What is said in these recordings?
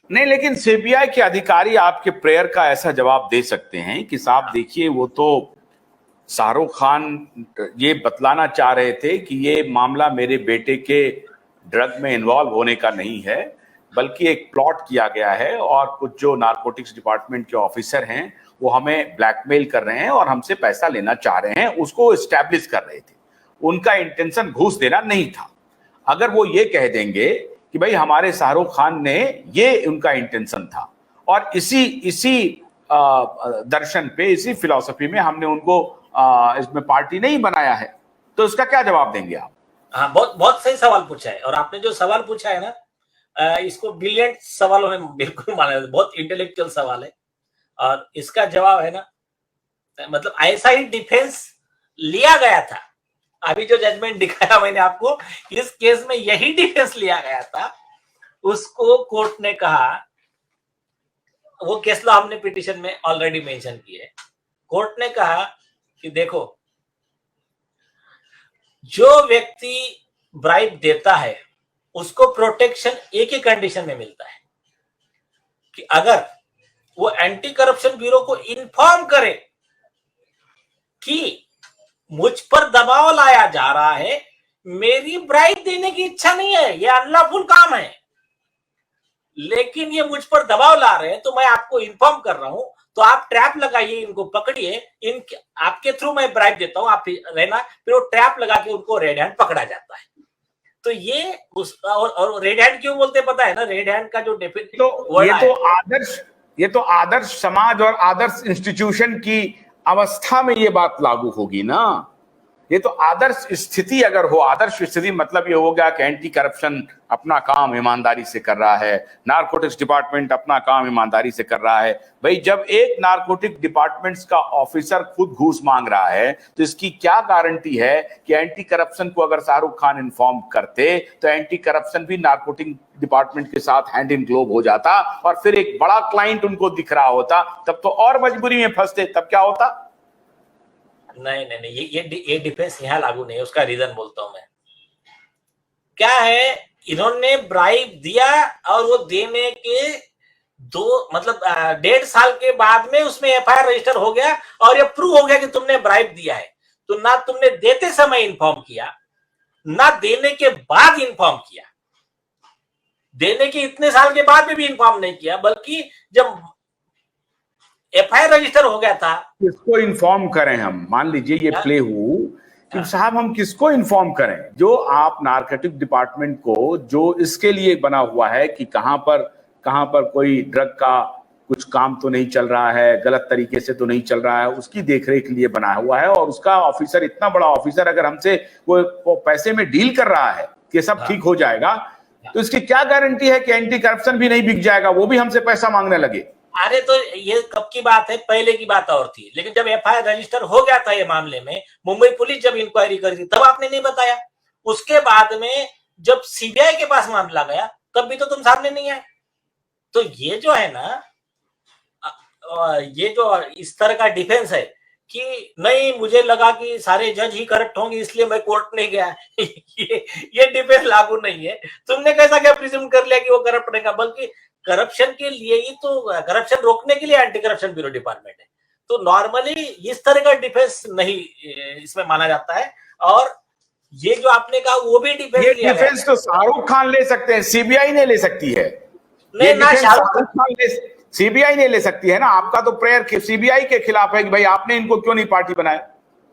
नहीं, लेकिन सीबीआई के अधिकारी आपके प्रेयर का ऐसा जवाब दे सकते हैं कि साहब देखिए, वो तो शाहरुख खान ये बतलाना चाह रहे थे कि ये मामला मेरे बेटे के ड्रग में इन्वॉल्व होने का नहीं है, बल्कि एक प्लॉट किया गया है और कुछ जो नारकोटिक्स डिपार्टमेंट के ऑफिसर हैं वो हमें ब्लैकमेल कर रहे हैं और हमसे पैसा लेना चाह रहे हैं, उसको एस्टैब्लिश कर रहे थे। उनका इंटेंशन घूस देना नहीं था। अगर वो ये कह देंगे कि भाई हमारे शाहरुख खान ने, ये उनका इंटेंशन था और इसी इसी दर्शन पे, इसी फिलॉसफी में हमने उनको इसमें पार्टी नहीं बनाया है, तो इसका क्या जवाब देंगे आप? हाँ, बहुत बहुत सही सवाल पूछा है। और आपने जो सवाल पूछा है ना, इसको ब्रिलियंट सवालों में बिल्कुल माना जाता है, बहुत इंटेलेक्चुअल सवाल है। और इसका जवाब है ना, मतलब ऐसा ही डिफेंस लिया गया था। अभी जो जजमेंट दिखाया मैंने आपको, इस केस में यही डिफेंस लिया गया था। उसको कोर्ट ने कहा, वो केस लॉ हमने पिटीशन में ऑलरेडी मेंशन किया है। कोर्ट ने कहा कि देखो, जो व्यक्ति ब्राइब देता है उसको प्रोटेक्शन एक ही कंडीशन में मिलता है कि अगर वो एंटी करप्शन ब्यूरो को इन्फॉर्म करे कि मुझ पर दबाव लाया जा रहा है, मेरी ब्राइब देने की इच्छा नहीं है, ये अनलॉफुल काम है, लेकिन ये मुझ पर दबाव ला रहे हैं, तो मैं आपको इन्फॉर्म कर रहा हूं, तो आप ट्रैप लगाइए, इनको पकड़िए, इन आपके थ्रू मैं ब्राइब देता हूं, आप रहना। फिर वो ट्रैप लगा के उनको रेड हैंड पकड़ा जाता है। तो ये उस और रेड हैंड क्यों बोलते पता है ना? रेड हैंड का जो डेफिनेशन, तो ये तो आदर्श समाज और आदर्श इंस्टीट्यूशन की अवस्था में ये बात लागू होगी ना। ये तो आदर्श स्थिति अगर हो, आदर्श स्थिति मतलब ये हो गया कि एंटी करप्शन अपना काम ईमानदारी से कर रहा है, नारकोटिक्स डिपार्टमेंट अपना काम ईमानदारी से कर रहा है। भाई, जब एक नारकोटिक डिपार्टमेंट्स का ऑफिसर खुद घूस मांग रहा है, तो इसकी क्या गारंटी है कि एंटी करप्शन को अगर शाहरुख खान इन्फॉर्म करते तो एंटी करप्शन भी नारकोटिक डिपार्टमेंट के साथ हैंड इन ग्लोव हो जाता और फिर एक बड़ा क्लाइंट उनको दिख रहा होता, तब तो और मजबूरी में फंसते। तब क्या होता? नहीं नहीं नहीं, ये डिफेंस यहाँ लागू नहीं है। उसका रीजन बोलता हूं मैं। क्या है, इन्होंने ब्राइब दिया और वो देने के मतलब 1.5 साल के बाद में उसमें एफआईआर रजिस्टर हो गया और ये प्रूव हो गया कि तुमने ब्राइब दिया है। तो ना तुमने देते समय इन्फॉर्म किया, ना देने के बाद इन्फॉर्म किया, देने के इतने साल के बाद में भी इन्फॉर्म नहीं किया, बल्कि जब एफआईआर रजिस्टर हो गया था। किसको इन्फॉर्म करें हम? मान लीजिए ये प्ले हो कि साहब हम किसको इन्फॉर्म करें? जो आप नारकोटिक डिपार्टमेंट को, जो इसके लिए बना हुआ है कि कहां पर कोई ड्रग का कुछ काम तो नहीं चल रहा है, गलत तरीके से तो नहीं चल रहा है, उसकी देखरेख के लिए बना हुआ है। और उसका ऑफिसर, इतना बड़ा ऑफिसर, अगर हमसे वो पैसे में डील कर रहा है कि सब ठीक हो जाएगा, तो इसकी क्या गारंटी है कि एंटी करप्शन भी नहीं बिक जाएगा, वो भी हमसे पैसा मांगने लगे? अरे तो ये कब की बात है, पहले की बात और थी। लेकिन जब एफआईआर रजिस्टर हो गया था ये मामले में, मुंबई पुलिस जब इंक्वायरी करी थी, तब आपने नहीं बताया। उसके बाद में जब सीबीआई के पास मामला गया, तब भी तो तुम सामने नहीं आए। तो ये जो है ना, ये जो इस तरह का डिफेंस है कि नहीं, मुझे लगा कि सारे जज ही करप्ट होंगे इसलिए मैं कोर्ट नहीं गया, ये डिफेंस लागू नहीं है। तुमने कैसा क्या प्रिज्यूम कर लिया कि वो करप्ट रहेगा? बल्कि करप्शन के लिए ही तो, करप्शन रोकने के लिए एंटी करप्शन ब्यूरो डिपार्टमेंट है। तो नॉर्मली इस तरह का डिफेंस नहीं इसमें माना जाता है। और ये जो आपने कहा वो भी डिफेंस, ये डिफेंस तो शाहरुख खान ले सकते हैं, सीबीआई नहीं ले सकती है। नहीं ना, शाहरुख खान सीबीआई नहीं ले सकती है ना। आपका तो प्रेयर सीबीआई के खिलाफ है कि भाई आपने इनको क्यों नहीं पार्टी बनाया।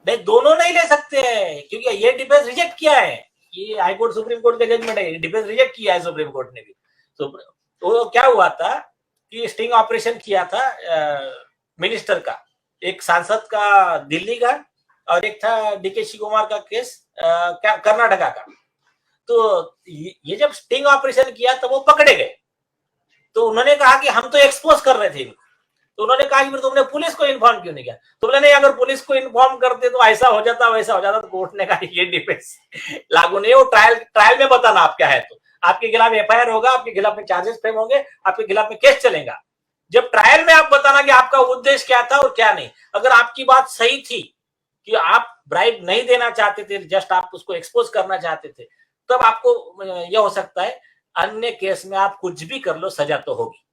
नहीं, दोनों नहीं ले सकते हैं, क्योंकि ये डिफेंस रिजेक्ट किया है। ये हाई कोर्ट सुप्रीम कोर्ट का जजमेंट है, डिफेंस रिजेक्ट किया है सुप्रीम कोर्ट ने भी। तो क्या हुआ था कि स्टिंग ऑपरेशन किया था मिनिस्टर का, एक सांसद का दिल्ली का, और एक था डीके शिवकुमार का केस कर्नाटका का। तो ये जब स्टिंग ऑपरेशन किया तब वो पकड़े गए। तो उन्होंने कहा कि हम तो एक्सपोज कर रहे थे इनको। तो उन्होंने कहा कि फिर तुमने पुलिस को इन्फॉर्म क्यों नहीं किया? तो बोले नहीं, अगर पुलिस को इन्फॉर्म करते तो ऐसा हो जाता, वैसा हो जाता। तो कोर्ट ने कहा ये डिफेंस लागू नहीं है। वो ट्रायल में बताना आप क्या है, तो आपके खिलाफ एफआईआर होगा, आपके खिलाफ में चार्जेस फ्रेम होंगे, आपके खिलाफ में केस चलेगा। जब ट्रायल में आप बताना कि आपका उद्देश्य क्या था और क्या नहीं। अगर आपकी बात सही थी कि आप ब्राइब नहीं देना चाहते थे, जस्ट आप उसको एक्सपोज करना चाहते थे, तब आपको यह हो सकता है अन्य केस में आप कुछ भी कर लो, सजा तो होगी।